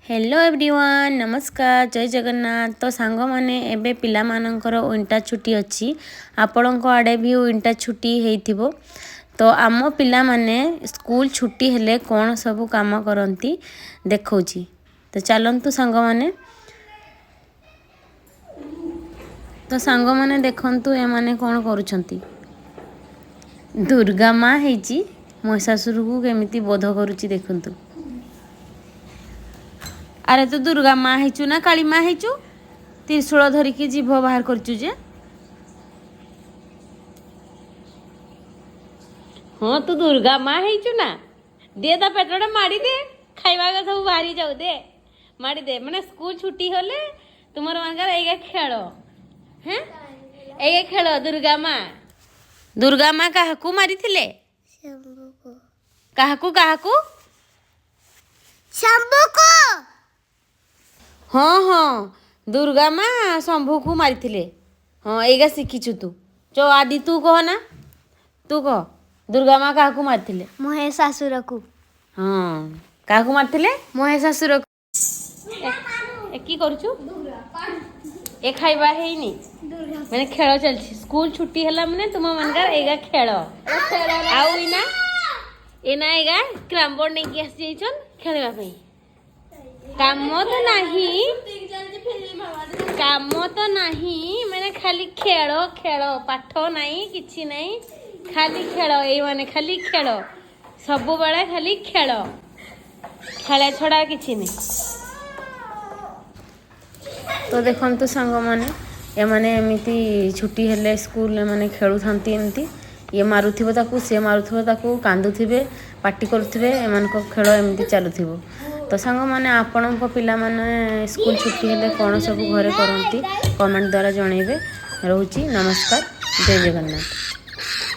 Hello everyone नमस्कार जय जगन्नाथ। तो सांग माने एबे पिला मानकर विंटर छुट्टी अच्छी आपणों आड़े भी विंटर छुट्टी होइथिबो। तो आम पिला माने स्कूल छुट्टी हेले कौन सब काम करती देखौची। तो चलतु सांग माने। तो सांग माने देखंतु ए माने कौन करूछंती। दुर्गा माँ हेची महिषासुर को केमिति बोध करूची देखंतु। अरे तो दुर्गा माँ हेचु ना काली माँ हेचु त्रिशूल धरिकी जीभ बाहर करचु जे। हाँ तू दुर्गा माँ हेचु ना दे ता पेटटा मारी दे खाइबा का सब बाहरी जाऊ दे मारी दे माने स्कूल छुट्टी होले तुमर मानकर एगा खेल हैं एगा खेल दुर्गा माँ काहाकू मारी थिले काहाकू काहाकू शंभू को। हाँ हाँ दुर्गा माँ शंभू को मारी थिले। हाँ एगा शिखीचु तू जो आदि तू कह ना तू कह दुर्गा माँ काहाकू मारी थिले महिषासुर को। हाँ काहाकू मारी थिले महिषासुर ए की करूछु ए खाइबा हेइनी माने खेल चलछि स्कूल छुट्टी हला माने तुम मनकर एगा खेल आउ इना एगा क्राम बोर्ड नै कि आसी जाइछन खेलबा पई काम तो नहीं मैंने खाली खेल खेल पाठ नहीं किछि नहीं खाली खेल ये माने खाली खेल सब बेले खाली खेल खेल छड़ा किछि नहीं। तो देखंतु सांग माने ए माने एमिति छुट्टी हेले स्कूल माने खेलु थांती एमिति ये मारुथिबो ताकू से मारुथिबो ताकू कांदुथिबे पार्टी करुथिबे एमान को खेल एमिति चालुथिबो। तो सांग माने आपणों पिला माने स्कूल छुट्टी हेले कौन सब घरे करती कमेंट द्वारा जनइबे। रोची नमस्कार जय जगन्नाथ।